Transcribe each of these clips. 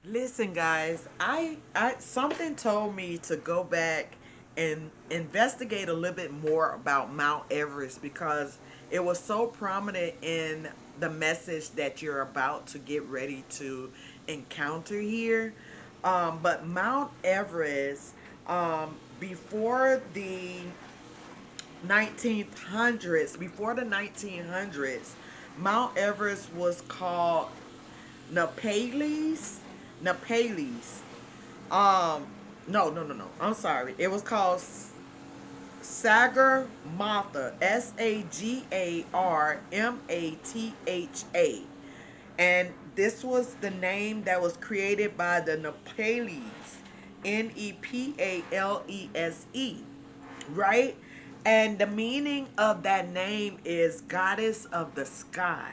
Listen, guys, I something told me to go back and investigate a little bit more about Mount Everest because it was so prominent in the message that you're about to get ready to encounter here. But Mount Everest, before the 1900s, Mount Everest was called Nepalese. Nepalese. Um, no. I'm sorry. It was called Sagar Matha. Sagarmatha. And this was the name that was created by the Nepalese. Nepalese. Right? And the meaning of that name is goddess of the sky.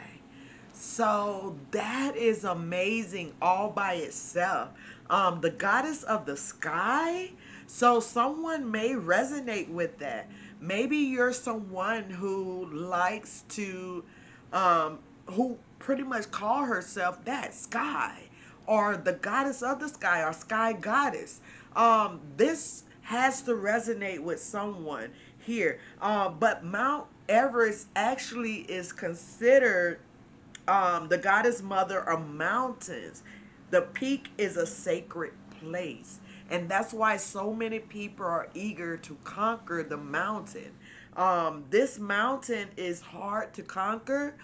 So that is amazing all by itself. The goddess of the sky. So someone may resonate with that. Maybe you're someone who likes to, who pretty much call herself that sky, or the goddess of the sky, or sky goddess. This has to resonate with someone here. But Mount Everest actually is considered the goddess mother of mountains. The peak is a sacred place. And that's why so many people are eager to conquer the mountain. This mountain is hard to conquer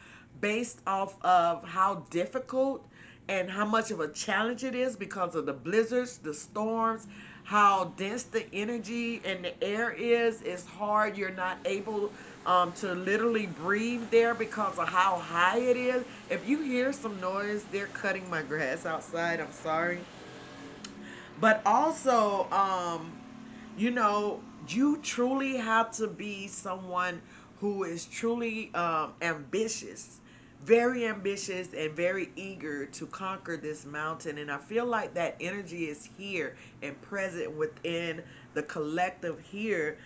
based off of how difficult and how much of a challenge it is because of the blizzards, the storms, how dense the energy and the air is. It's hard. You're not able to literally breathe there because of how high it is. If you hear some noise, they're cutting my grass outside. I'm sorry. But also, you truly have to be someone who is truly ambitious, very ambitious, and very eager to conquer this mountain. And I feel like that energy is here and present within the collective here,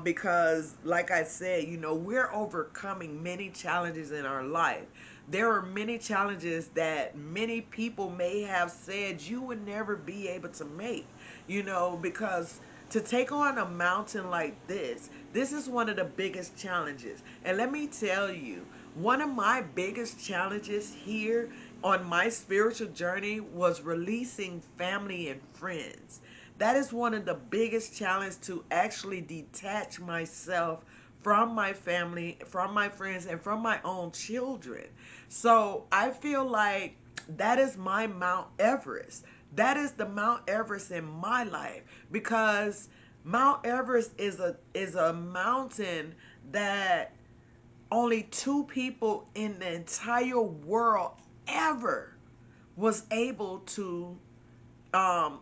because, like I said, we're overcoming many challenges in our life. There are many challenges that many people may have said you would never be able to make, because to take on a mountain like this is one of the biggest challenges. And let me tell you, one of my biggest challenges here on my spiritual journey was releasing family and friends. That is one of the biggest challenges, to actually detach myself from my family, from my friends, and from my own children. So I feel like that is my Mount Everest. That is the Mount Everest in my life, because Mount Everest is a mountain that only two people in the entire world ever was able to um,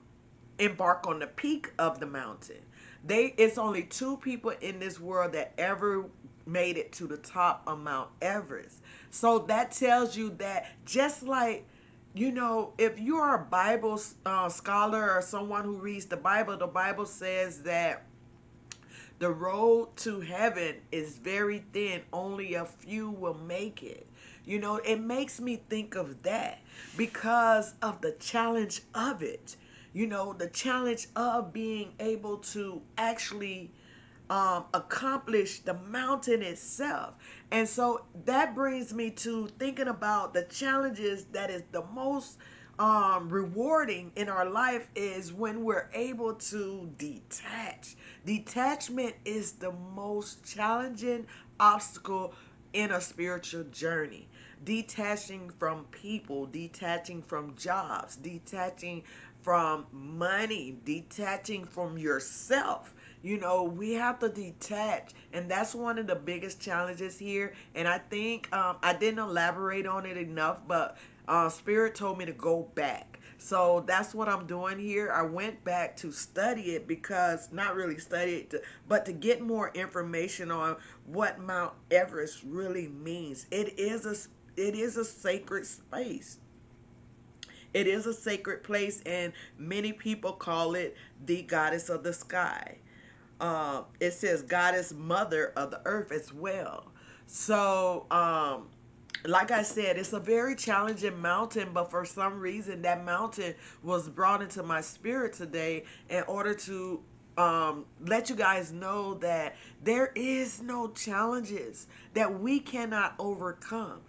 embark on the peak of the mountain. It's only two people in this world that ever made it to the top of Mount Everest. So that tells you that, just like, if you're a Bible scholar or someone who reads the Bible says that the road to heaven is very thin. Only a few will make it. It makes me think of that because of the challenge of it. The challenge of being able to actually accomplish the mountain itself. And so that brings me to thinking about the challenges that is the most rewarding in our life is when we're able to detach. Detachment is the most challenging obstacle in a spiritual journey. Detaching from people, detaching from jobs, detaching from money, detaching from yourself. We have to detach, and that's one of the biggest challenges here. And I think I didn't elaborate on it enough, but Spirit told me to go back. So that's what I'm doing here. I went back to study it, because not really study it, but to get more information on what Mount Everest really means. It is a sacred space. It is a sacred place, and many people call it the goddess of the sky. It says goddess mother of the earth as well. So like I said, it's a very challenging mountain, but for some reason, that mountain was brought into my spirit today in order to let you guys know that there is no challenges that we cannot overcome.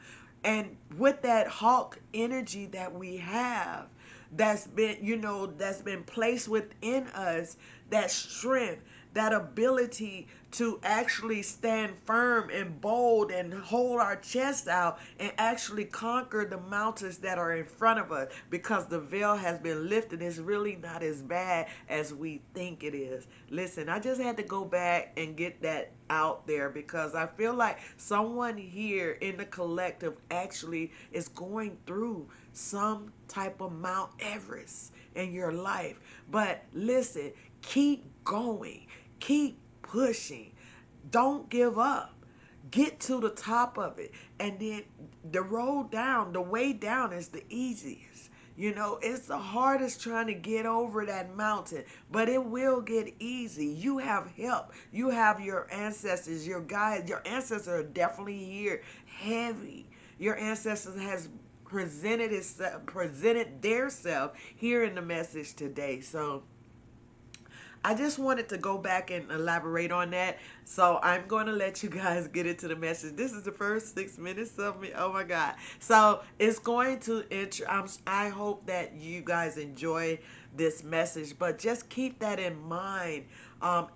And with that hawk energy that we have, that's been, that's been placed within us, that strength, that ability to actually stand firm and bold and hold our chest out and actually conquer the mountains that are in front of us, because the veil has been lifted. It's really not as bad as we think it is. Listen, I just had to go back and get that out there because I feel like someone here in the collective actually is going through some type of Mount Everest in your life. But listen, keep going, keep pushing, don't give up. Get to the top of it. And then the road down, the way down is the easiest. It's the hardest trying to get over that mountain, but it will get easy. You have help. You have your ancestors, your guides. Your ancestors are definitely here, heavy. Your ancestors has presented their self here in the message today. So I just wanted to go back and elaborate on that. So I'm going to let you guys get into the message. This is the first 6 minutes of me. Oh my God. So it's going to, I hope that you guys enjoy this message, but just keep that in mind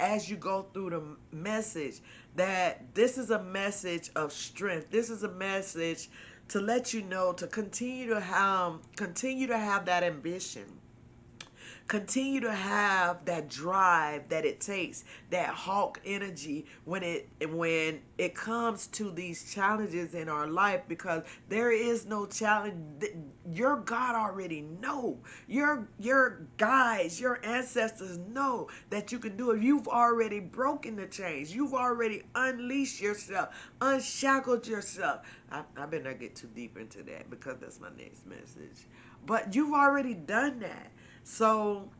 as you go through the message, that this is a message of strength. This is a message to let you know to continue to have that ambition, continue to have that drive that it takes, that hawk energy when it comes to these challenges in our life, because there is no challenge. Your God already know. Your guides, your ancestors know that you can do it. You've already broken the chains. You've already unleashed yourself, unshackled yourself. I better not get too deep into that because that's my next message. But you've already done that. So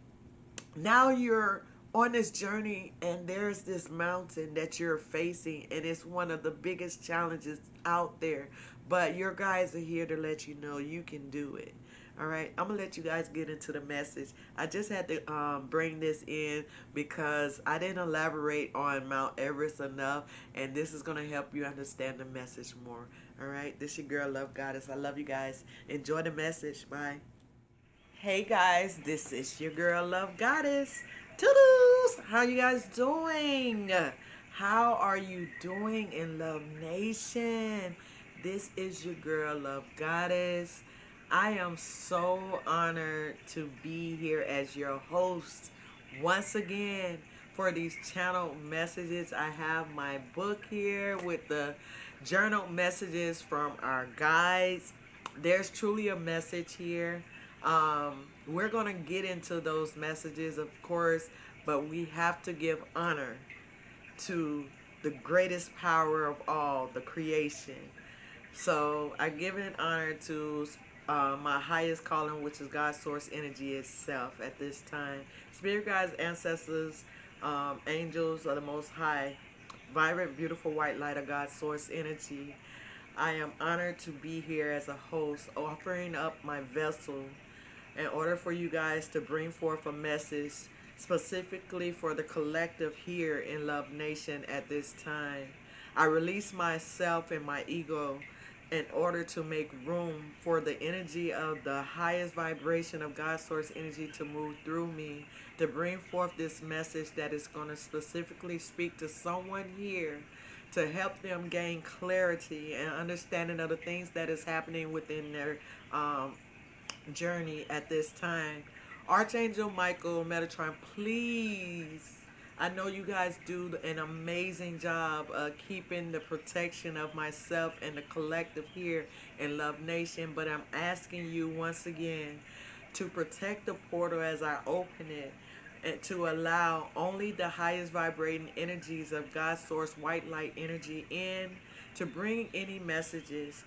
now you're on this journey, and there's this mountain that you're facing, and it's one of the biggest challenges out there. But your guys are here to let you know you can do it. All right, I'm gonna let you guys get into the message. I just had to bring this in because I didn't elaborate on Mount Everest enough, and this is gonna help you understand the message more. All right, this your girl, Love Goddess. I love you guys. Enjoy the message. Bye. Hey guys, this is your girl Love Goddess. Toodles! How you guys doing? How are you doing in Love Nation? This is your girl Love Goddess. I am so honored to be here as your host once again for these channel messages. I have my book here with the journal messages from our guides. There's truly a message here. We're going to get into those messages, of course, but we have to give honor to the greatest power of all, the creation. So I give an honor to my highest calling, which is God's source energy itself at this time. Spirit guides, ancestors, angels of the Most High, vibrant, beautiful white light of God's source energy. I am honored to be here as a host, offering up my vessel in order for you guys to bring forth a message specifically for the collective here in Love Nation at this time. I release myself and my ego in order to make room for the energy of the highest vibration of God's source energy to move through me, to bring forth this message that is going to specifically speak to someone here, to help them gain clarity and understanding of the things that is happening within their journey at this time. Archangel Michael, Metatron, please. I know you guys do an amazing job keeping the protection of myself and the collective here in Love Nation, but I'm asking you once again to protect the portal as I open it, and to allow only the highest vibrating energies of God's source white light energy in to bring any messages.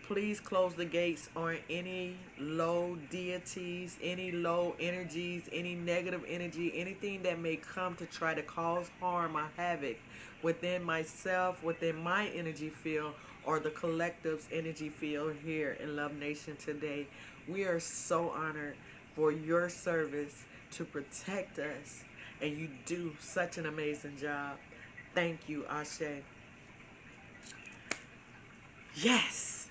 Please close the gates on any low deities, any low energies, any negative energy, anything that may come to try to cause harm or havoc within myself, within my energy field, or the collective's energy field here in Love Nation today. We are so honored for your service to protect us, and you do such an amazing job. Thank you, Ashe. Yes.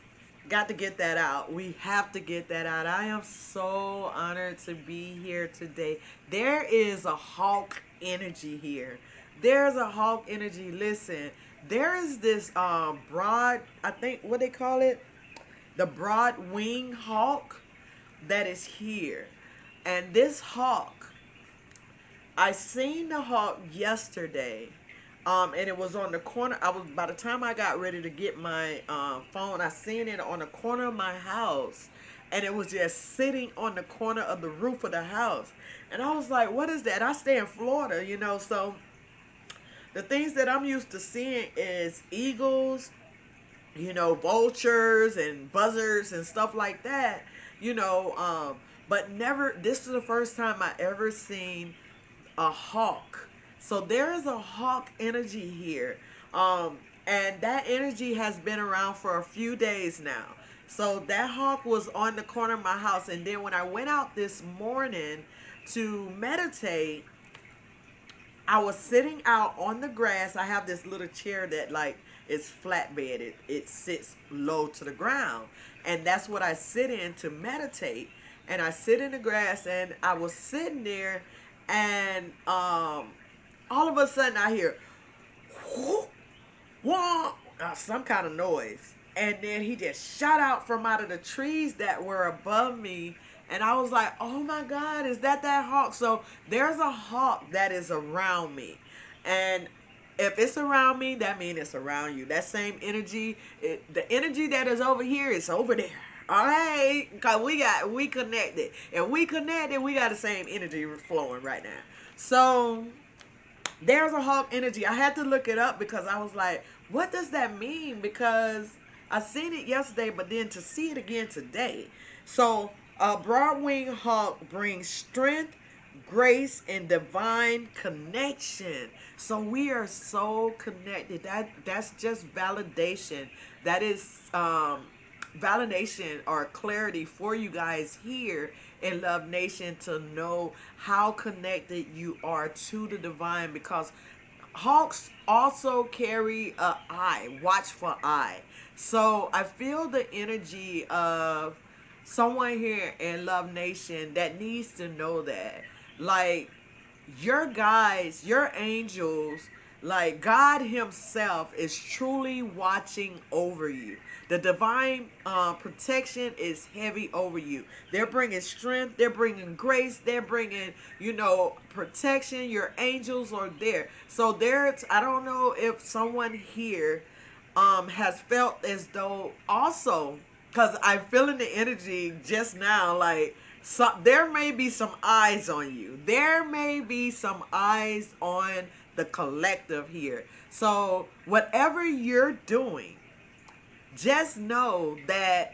Got to get that out. We have to get that out. I am so honored to be here today. There is a hawk energy here. There's a hawk energy. Listen, there is this broad, I think what they call it, the broad wing hawk that is here. And this hawk, I seen the hawk yesterday, and it was on the corner. I was by the time I got ready to get my phone, I seen it on the corner of my house, and it was just sitting on the corner of the roof of the house. And I was like, "What is that?" I stay in Florida, so the things that I'm used to seeing is eagles, vultures and buzzards and stuff like that, but never. This is the first time I ever seen a hawk. So there is a hawk energy here. And that energy has been around for a few days now. So that hawk was on the corner of my house. And then when I went out this morning to meditate, I was sitting out on the grass. I have this little chair that like is flatbed. It sits low to the ground. And that's what I sit in to meditate. And I sit in the grass and I was sitting there and all of a sudden I hear whoop, whoop, some kind of noise. And then he just shot out from out of the trees that were above me. And I was like, oh my God, is that hawk? So there's a hawk that is around me. And if it's around me, that means it's around you. That same energy, the energy that is over here is over there. All right, because we connected. And we connected, we got the same energy flowing right now. So there's a hawk energy. I had to look it up because I was like, what does that mean? Because I seen it yesterday, but then to see it again today. So a broad wing hawk brings strength, grace, and divine connection. So we are so connected. That's just validation. That is validation or clarity for you guys here in Love Nation to know how connected you are to the divine, because hawks also carry a eye, watchful eye. So I feel the energy of someone here in Love Nation that needs to know that, like, your guides, your angels, like God himself is truly watching over you. The divine protection is heavy over you. They're bringing strength. They're bringing grace. They're bringing, protection. Your angels are there. So I don't know if someone here has felt as though also, because I'm feeling the energy just now, like, so there may be some eyes on you. There may be some eyes on the collective here. So whatever you're doing, just know that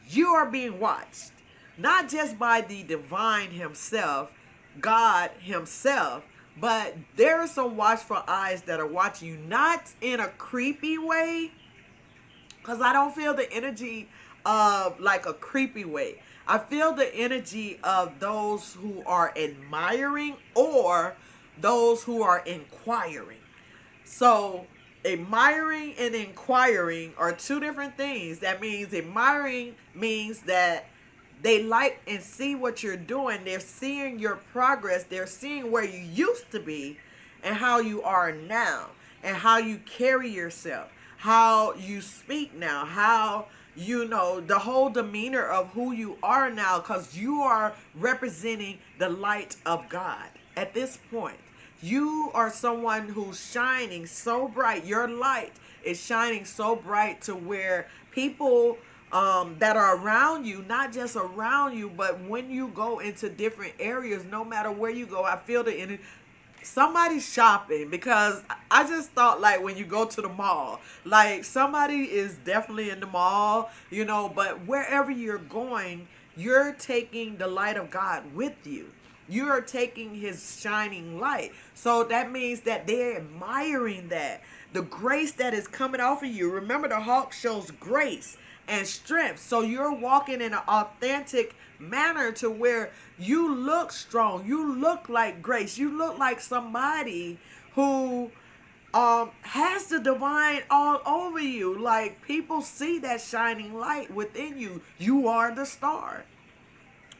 you are being watched. Not just by the divine himself, God himself, but there are some watchful eyes that are watching you, not in a creepy way, because I don't feel the energy of like a creepy way. I feel the energy of those who are admiring or those who are inquiring. So admiring and inquiring are two different things. That means admiring means that they like and see what you're doing. They're seeing your progress. They're seeing where you used to be and how you are now and how you carry yourself, how you speak now, how the whole demeanor of who you are now, because you are representing the light of God at this point. You are someone who's shining so bright. Your light is shining so bright to where people that are around you, not just around you, but when you go into different areas, no matter where you go, I feel the energy. Somebody's shopping, because I just thought, like, when you go to the mall, like, somebody is definitely in the mall, but wherever you're going, you're taking the light of God with you. You're taking his shining light. So that means that they're admiring that. The grace that is coming off of you. Remember, the hawk shows grace and strength. So you're walking in an authentic manner to where you look strong. You look like grace. You look like somebody who has the divine all over you. Like, people see that shining light within you. You are the star,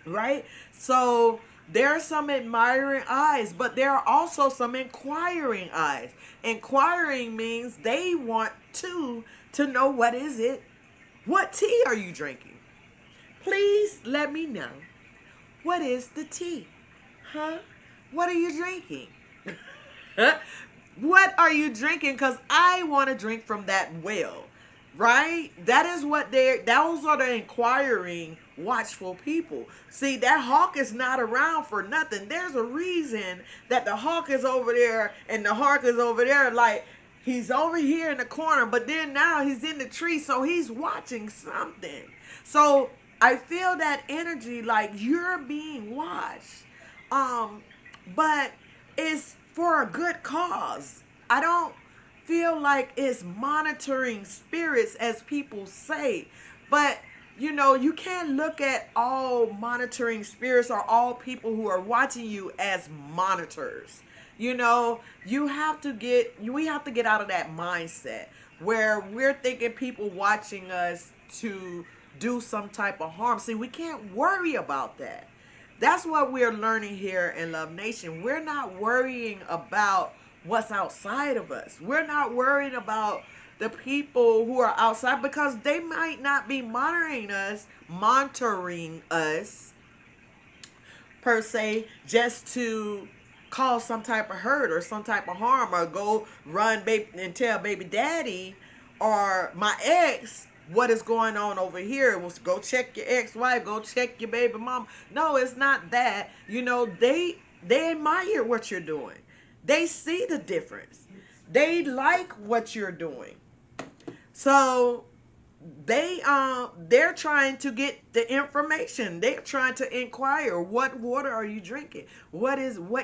right? So there are some admiring eyes, but there are also some inquiring eyes. Inquiring means they want to know, what is it? What tea are you drinking? Please let me know. What is the tea? Huh? What are you drinking? What are you drinking? Because I want to drink from that well, right? That is what those are the inquiring, watchful people. See, that hawk is not around for nothing. There's a reason that the hawk is over there and the hawk is over there. Like, he's over here in the corner, but then now he's in the tree, so he's watching something. So I feel that energy, like you're being watched. But it's for a good cause. I don't feel like it's monitoring spirits, as people say. But you can't look at all monitoring spirits or all people who are watching you as monitors. You have to we have to get out of that mindset where we're thinking people watching us to do some type of harm. See, we can't worry about that. That's what we're learning here in Love Nation. We're not worrying about what's outside of us. We're not worried about the people who are outside, because they might not be monitoring us per se, just to cause some type of hurt or some type of harm, or go run baby and tell baby daddy or my ex what is going on over here. Was go check your ex-wife, go check your baby mom. No, it's not that. They admire what you're doing. They see the difference. They like what you're doing. So they're trying to get the information. They're trying to inquire, what water are you drinking? What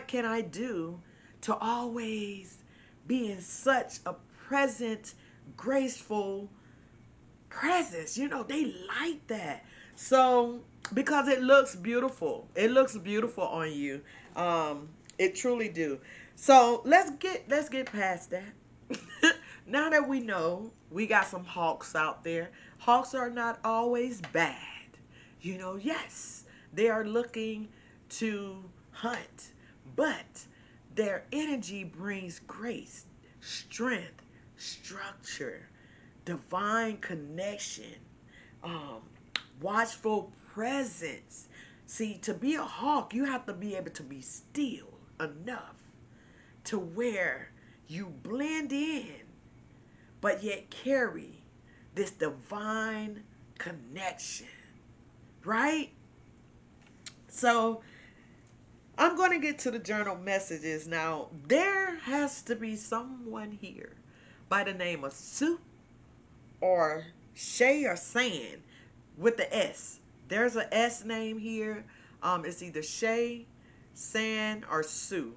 can I do to always be in such a present, graceful presence? They like that. So, because it looks beautiful. It looks beautiful on you. It truly do. So let's get past that. Now that we know we got some hawks out there, hawks are not always bad. Yes, they are looking to hunt, but their energy brings grace, strength, structure, divine connection, um, watchful presence. See, to be a hawk, you have to be able to be still enough to where you blend in, but yet carry this divine connection, right? So I'm going to get to the journal messages now. There has to be someone here by the name of Sue or Shay or San with the S. There's a S name here. It's either Shay, San, or Sue.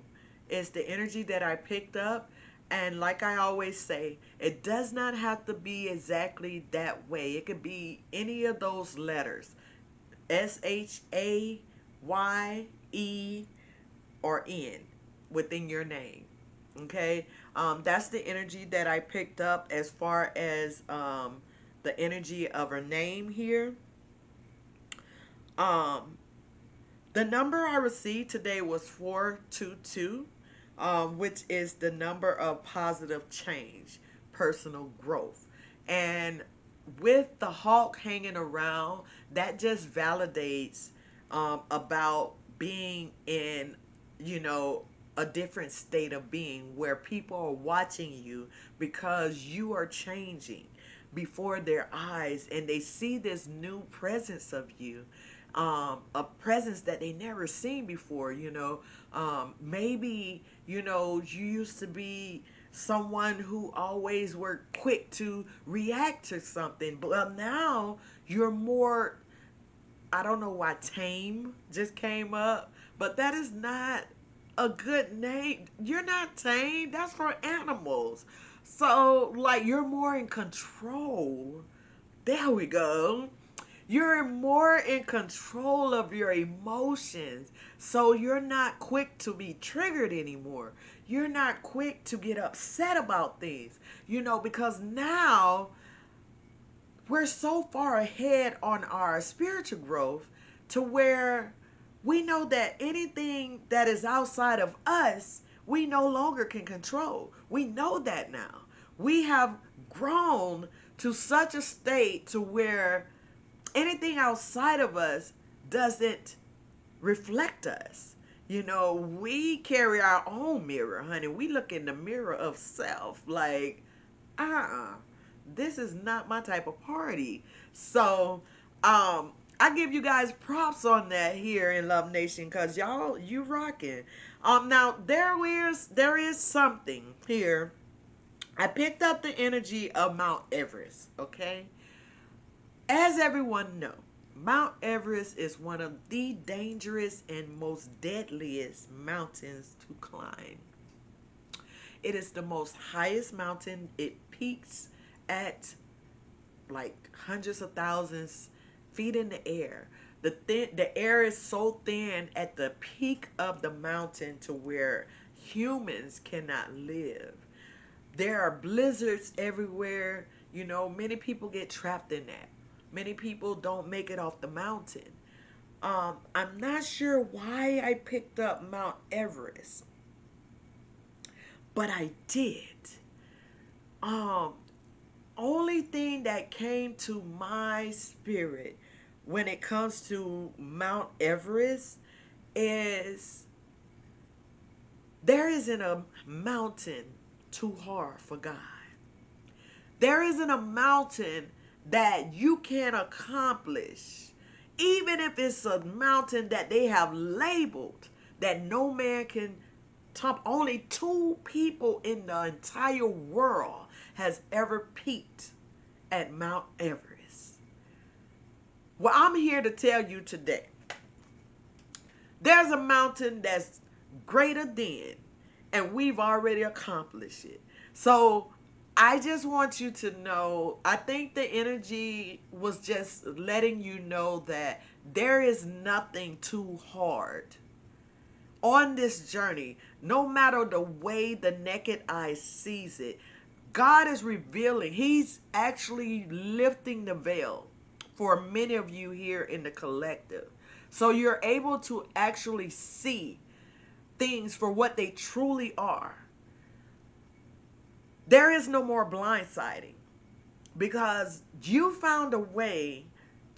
It's the energy that I picked up. And like I always say, it does not have to be exactly that way. It could be any of those letters. SHAYE or N within your name. Okay, that's the energy that I picked up as far as the energy of her name here. Um, the number I received today was 422, which is the number of positive change, personal growth. And with the hawk hanging around, that just validates about being in, a different state of being where people are watching you because you are changing before their eyes, and they see this new presence of you, a presence that they never seen before. Maybe you used to be someone who always were quick to react to something, but now you're more, I don't know why tame just came up, but that is not a good name. You're not tame. That's for animals. So, like, you're more in control. There we go. You're more in control of your emotions. So you're not quick to be triggered anymore. You're not quick to get upset about things, because now we're so far ahead on our spiritual growth to where we know that anything that is outside of us, we no longer can control. We know that now. We have grown to such a state to where anything outside of us doesn't reflect us. We carry our own mirror, honey. We look in the mirror of self like, uh-uh, this is not my type of party. So, I give you guys props on that here in Love Nation, because y'all, you rocking. Now there is something here. I picked up the energy of Mount Everest, okay? As everyone know, Mount Everest is one of the dangerous and most deadliest mountains to climb. It is the most highest mountain. It peaks at like hundreds of thousands feet in the air. The air is so thin at the peak of the mountain to where humans cannot live. There are blizzards everywhere. Many people get trapped in that. Many people don't make it off the mountain. I'm not sure why I picked up Mount Everest, but I did. Um, Only thing that came to my spirit when it comes to Mount Everest is there isn't a mountain too hard for God. There isn't a mountain that you can't accomplish, even if it's a mountain that they have labeled that no man can top. Only two people in the entire world has ever peaked at Mount Everest. Well, I'm here to tell you today, there's a mountain that's greater than, and we've already accomplished it. So I just want you to know, I think the energy was just letting you know that there is nothing too hard on this journey. No matter the way the naked eye sees it, God is revealing. He's actually lifting the veil for many of you here in the collective. So you're able to actually see things for what they truly are. There is no more blindsiding, because you found a way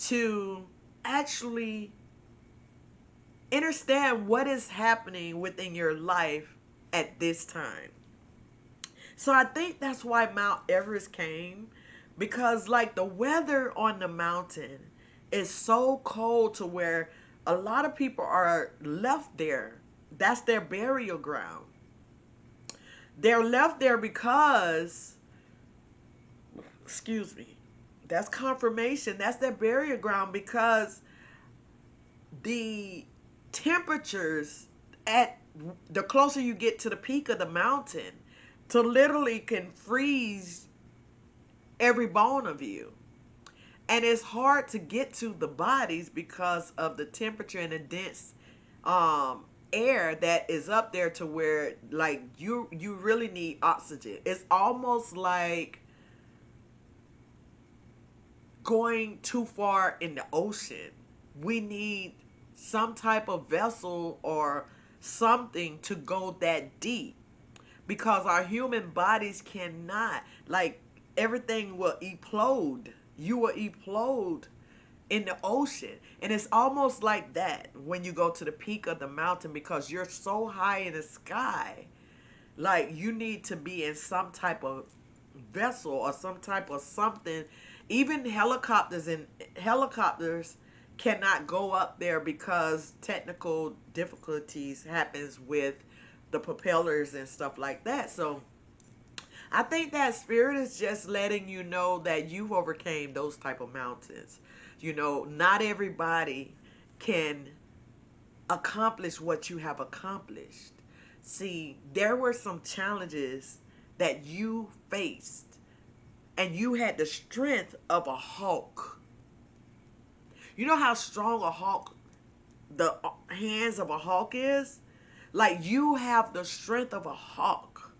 to actually understand what is happening within your life at this time. So I think that's why Mount Everest came, because like the weather on the mountain is so cold to where a lot of people are left there. That's their burial ground. They're left there because, excuse me, that's confirmation. That's their burial ground, because the temperatures at the closer you get to the peak of the mountain to literally can freeze every bone of you. And it's hard to get to the bodies because of the temperature and the dense air that is up there, to where like you really need oxygen. It's almost like going too far in the ocean. We need some type of vessel or something to go that deep, because our human bodies cannot, like, everything will implode. You will implode in the ocean. And it's almost like that when you go to the peak of the mountain, because you're so high in the sky. Like, you need to be in some type of vessel or some type of something. Even helicopters cannot go up there because technical difficulties happens with the propellers and stuff like that. So I think that spirit is just letting you know that you've overcame those type of mountains. You know, not everybody can accomplish what you have accomplished. See, there were some challenges that you faced, and you had the strength of a hawk. You know how strong a hawk, the hands of a hawk is? Like, you have the strength of a hawk.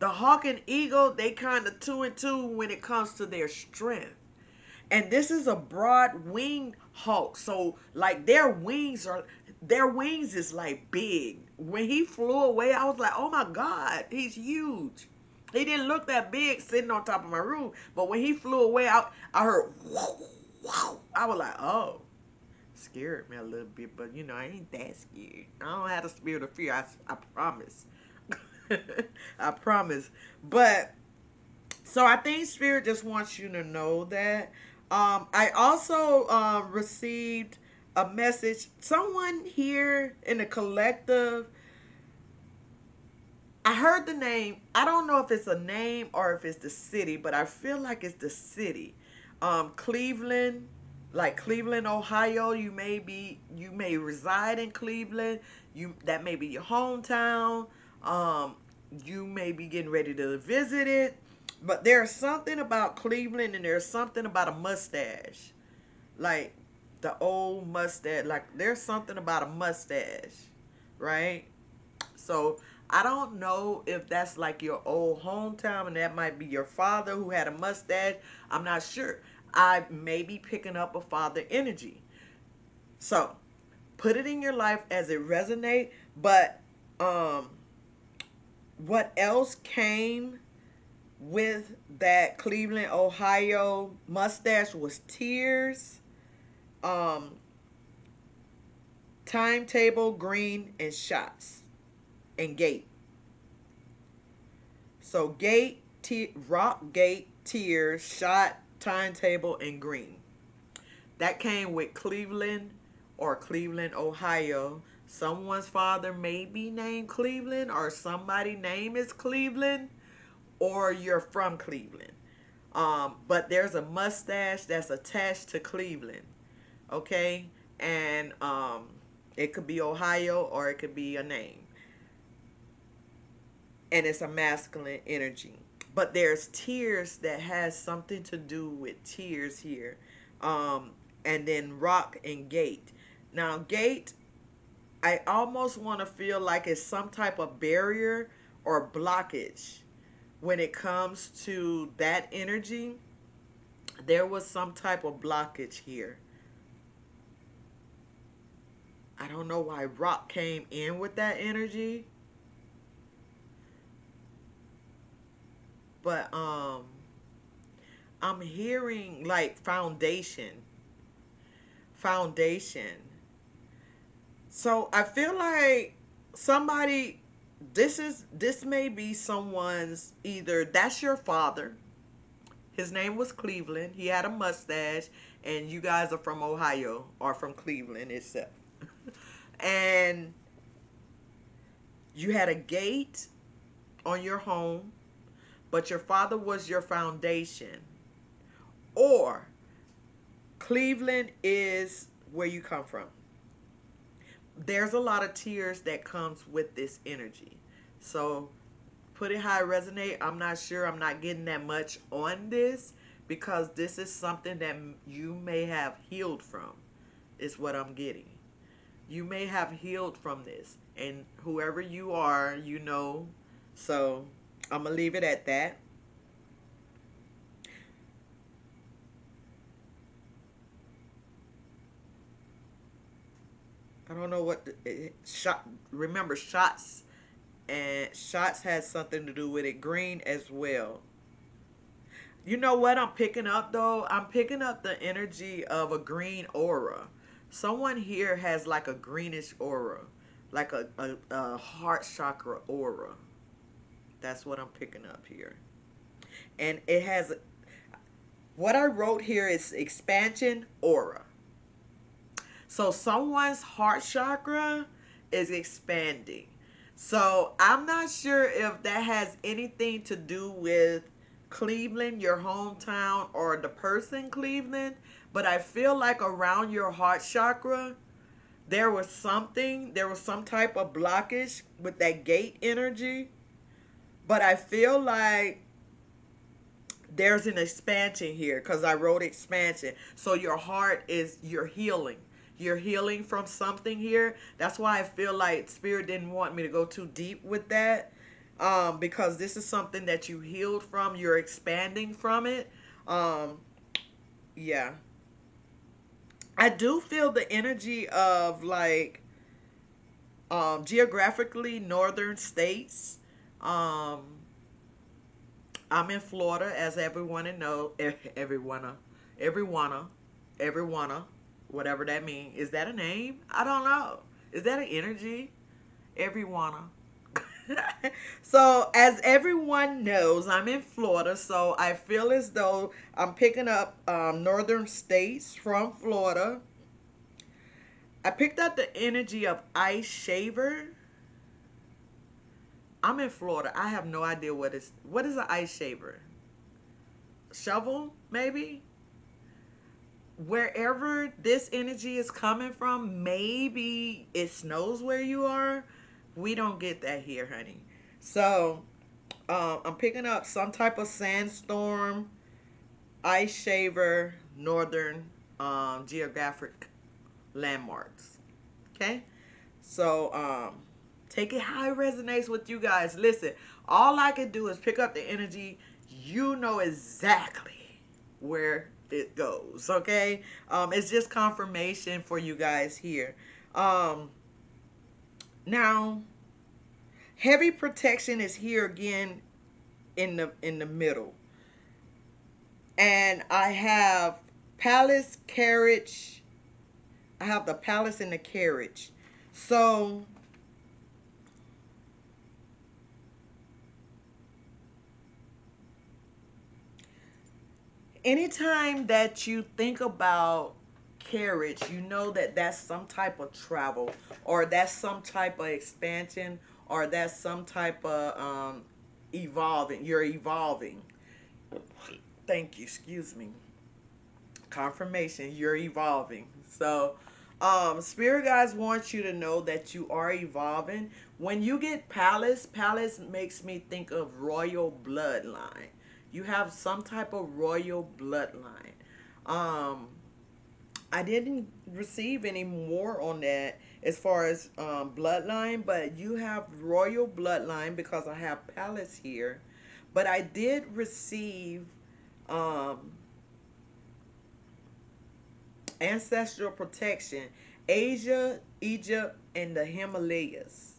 The hawk and eagle, they kind of two and two when it comes to their strength. And this is a broad winged hawk. So like their wings is like big. When he flew away, I was like, oh my God, he's huge. He didn't look that big sitting on top of my roof. But when he flew away, I heard whoa, whoa. I was like, oh, scared me a little bit, but you know, I ain't that scared. I don't have the spirit of fear. I promise. I promise. But so I think Spirit just wants you to know that. I also received a message. Someone here in the collective, I heard the name. I don't know if it's a name or if it's the city, but I feel like it's the city. Cleveland, like Cleveland, Ohio. You may reside in Cleveland. That may be your hometown. You may be getting ready to visit it. But there's something about Cleveland, and there's something about a mustache. Like the old mustache. Like there's something about a mustache, right? So I don't know if that's like your old hometown and that might be your father who had a mustache. I'm not sure. I may be picking up a father energy. So put it in your life as it resonate. But what else came with that Cleveland, Ohio mustache was tears, um, timetable, green, and shots, and gate. So gate, rock, gate, tears, shot, timetable, and green. That came with Cleveland or Cleveland, Ohio. Someone's father may be named Cleveland, or somebody's name is Cleveland, or you're from Cleveland. But there's a mustache that's attached to Cleveland, okay? And it could be Ohio or it could be a name. And it's a masculine energy. But there's tears that has something to do with tears here. And then rock and gate. Now, gate, I almost want to feel like it's some type of barrier or blockage when it comes to that energy. There was some type of blockage here. I don't know why rock came in with that energy, but I'm hearing like foundation. So I feel like somebody, this may be someone's, either that's your father. His name was Cleveland. He had a mustache, and you guys are from Ohio or from Cleveland itself. And you had a gate on your home, but your father was your foundation. Or Cleveland is where you come from. There's a lot of tears that comes with this energy. So put it how it resonate. I'm not sure. I'm not getting that much on this because this is something that you may have healed from, is what I'm getting. You may have healed from this. And whoever you are, you know. So I'm going to leave it at that. I don't know what shot. Remember, shots and shots has something to do with it. Green as well. You know what I'm picking up though? I'm picking up the energy of a green aura. Someone here has like a greenish aura, like a heart chakra aura. That's what I'm picking up here. And it has, what I wrote here is expansion aura. So someone's heart chakra is expanding. So I'm not sure if that has anything to do with Cleveland, your hometown, or the person Cleveland, but I feel like around your heart chakra, there was some type of blockage with that gate energy. But I feel like there's an expansion here because I wrote expansion. So your heart is, you're healing. You're healing from something here. That's why I feel like Spirit didn't want me to go too deep with that. Because this is something that you healed from. You're expanding from it. Um, yeah. I do feel the energy of like geographically northern states. Um, I'm in Florida, as everyone know. Everyone, everyone, whatever that means. Is that a name? I don't know. Is that an energy? Everyone. So, as everyone knows, I'm in Florida, so I feel as though I'm picking up northern states from Florida. I picked up the energy of ice shaver. I'm in Florida. I have no idea what is an ice shaver. Shovel, maybe? Wherever this energy is coming from, maybe it snows where you are. We don't get that here, honey. So, I'm picking up some type of sandstorm, ice shaver, northern geographic landmarks. Okay? So, take it how it resonates with you guys. Listen, all I can do is pick up the energy. You know exactly where it goes. Okay? It's just confirmation for you guys here. Um, Now, heavy protection is here again in the middle, and I have palace carriage. I have the palace and the carriage. So anytime that you think about carriage, you know that that's some type of travel, or that's some type of expansion, or that's some type of evolving. You're evolving. Thank you. Excuse me. Confirmation. You're evolving. So, spirit guides want you to know that you are evolving. When you get palace, palace makes me think of royal bloodline. You have some type of royal bloodline. Um, I didn't receive any more on that as far as bloodline, but you have royal bloodline because I have palace here. But I did receive um, ancestral protection, Asia, Egypt, and the Himalayas.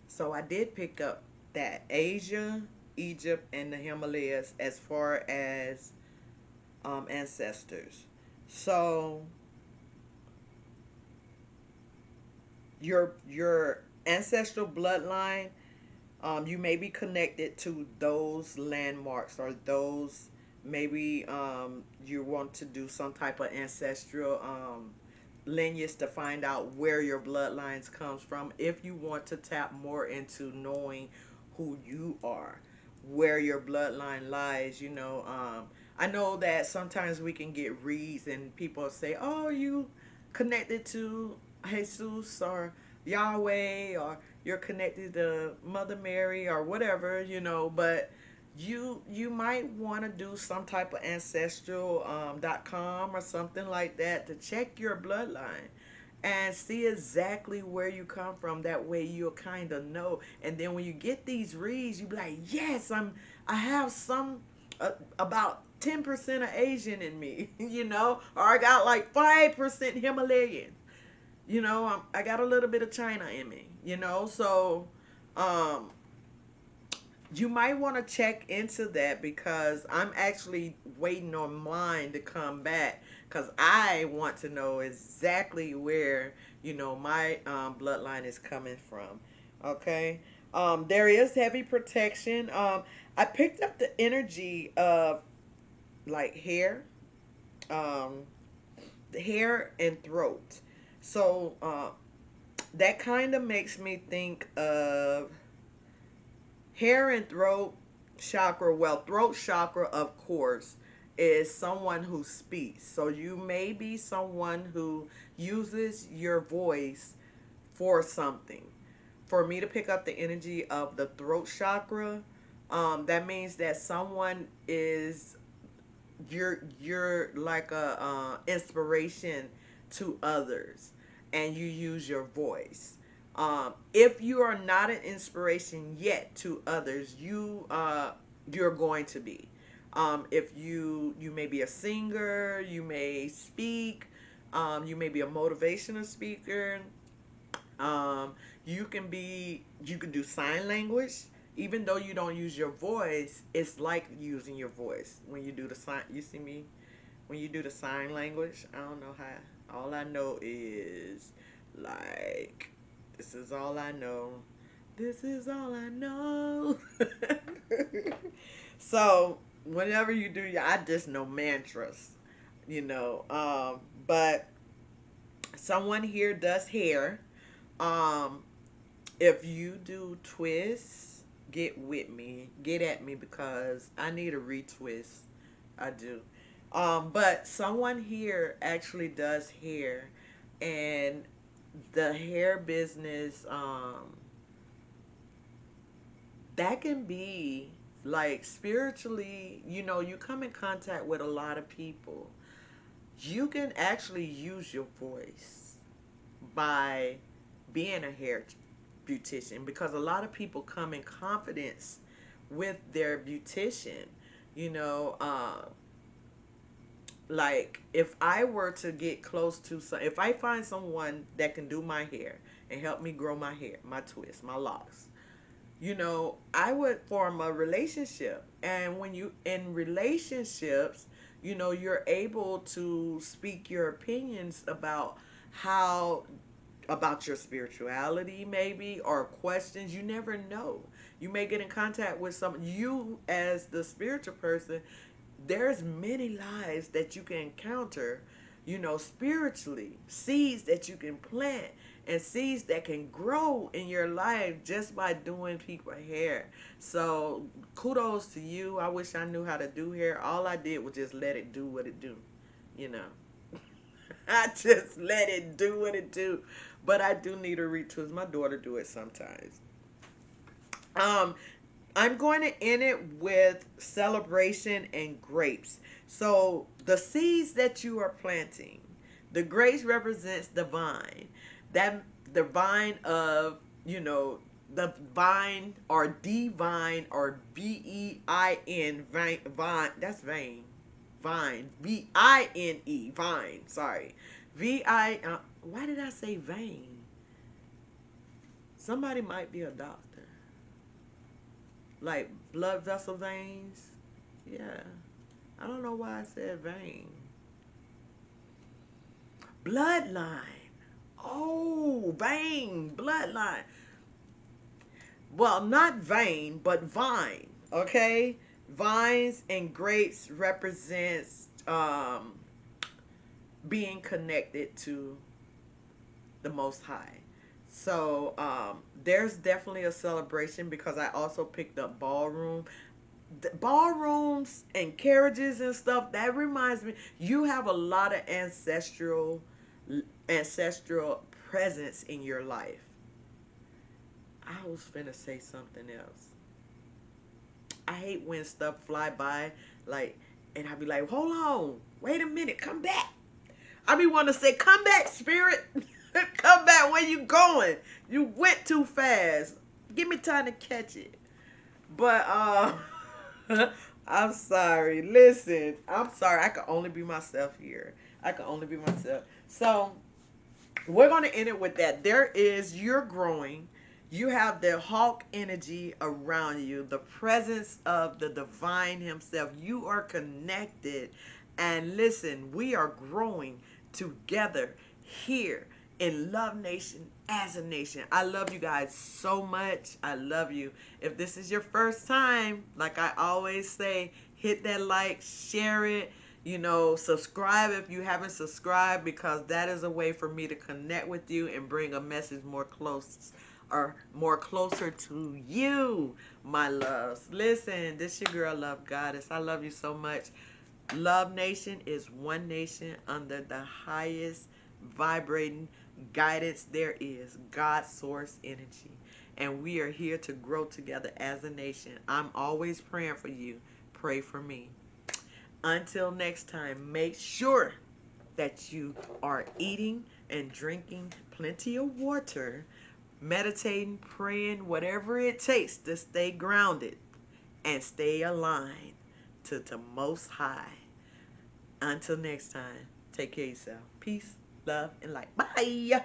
So I did pick up that Asia, Egypt, and the Himalayas as far as ancestors. So your ancestral bloodline, you may be connected to those landmarks, or those maybe you want to do some type of ancestral lineage to find out where your bloodlines comes from, if you want to tap more into knowing who you are, where your bloodline lies. I know that sometimes we can get reads and people say, oh, you connected to Jesus or Yahweh, or you're connected to Mother Mary or whatever, but you might want to do some type of ancestral .com or something like that to check your bloodline and see exactly where you come from. That way you'll kind of know, and then when you get these reads, you be like, yes, I have some about 10% of Asian in me, or I got like 5% Himalayan. I got a little bit of China in me, so um, you might want to check into that, because I'm actually waiting on mine to come back, because I want to know exactly where, my bloodline is coming from. Okay. There is heavy protection. I picked up the energy of like um, hair and throat. So that kind of makes me think of hair and throat chakra. Well, throat chakra, of course, is someone who speaks. So you may be someone who uses your voice for something. For me to pick up the energy of the throat chakra, that means that someone is you're like a inspiration to others, and you use your voice. If you are not an inspiration yet to others, you're going to be. If you may be a singer, you may speak, you may be a motivational speaker. Um, you can do sign language. Even though you don't use your voice, it's like using your voice when you do the sign. You see me when you do the sign language. I don't know how. All I know is like, this is all I know. This is all I know. So whenever you do, I just know mantras, you know. But someone here does hair. Um, if you do twists, get with me, get at me, because I need a retwist. I do. But someone here actually does hair, and the hair business, that can be like spiritually, you come in contact with a lot of people. You can actually use your voice by being a hair beautician, because a lot of people come in confidence with their beautician. You know, like if I were to get close to if I find someone that can do my hair and help me grow my hair, my twists, my locks, I would form a relationship. And when you in relationships, you're able to speak your opinions how about your spirituality, maybe, or questions. You never know. You may get in contact with you as the spiritual person. There's many lives that you can encounter, spiritually, seeds that you can plant, and seeds that can grow in your life just by doing people hair. So kudos to you. I wish I knew how to do hair. All I did was just let it do what it do, you know. I just let it do what it do. But I do need a retwist. My daughter do it sometimes. Um, I'm going to end it with celebration and grapes. So the seeds that you are planting, the grapes represents the vine. That the vine of, the vine, or divine, or VEIN, vine, that's vein. Vine. VINE. Vine. Sorry. VI. Why did I say vein? Somebody might be a doctor. Like blood vessel veins. Yeah. I don't know why I said vein. Bloodline. Oh, vein. Bloodline. Well, not vein, but vine. Okay? Vines and grapes represents being connected to the Most High. So there's definitely a celebration, because I also picked up ballroom. The ballrooms and carriages and stuff, that reminds me, you have a lot of ancestral presence in your life. I was finna say something else. I hate when stuff fly by, like, and I be like, hold on, wait a minute, come back. I be want to say, come back, spirit. Come back. Where you going? You went too fast. Give me time to catch it. But I'm sorry. Listen, I'm sorry. I can only be myself here. I can only be myself. So we're going to end it with that. You're growing. You have the hawk energy around you, the presence of the divine himself. You are connected. And listen, we are growing together here in Love Nation as a nation. I love you guys so much. I love you. If this is your first time, like I always say, hit that like, share it, subscribe if you haven't subscribed, because that is a way for me to connect with you and bring a message more closer to you, my loves. Listen, this your girl, Love Goddess. I love you so much. Love Nation is one nation under the highest vibrating guidance there is, God source energy. And we are here to grow together as a nation. I'm always praying for you. Pray for me. Until next time, make sure that you are eating and drinking plenty of water, meditating, praying, whatever it takes to stay grounded and stay aligned to the Most High. Until next time, take care of yourself. Peace, love, and light. Bye.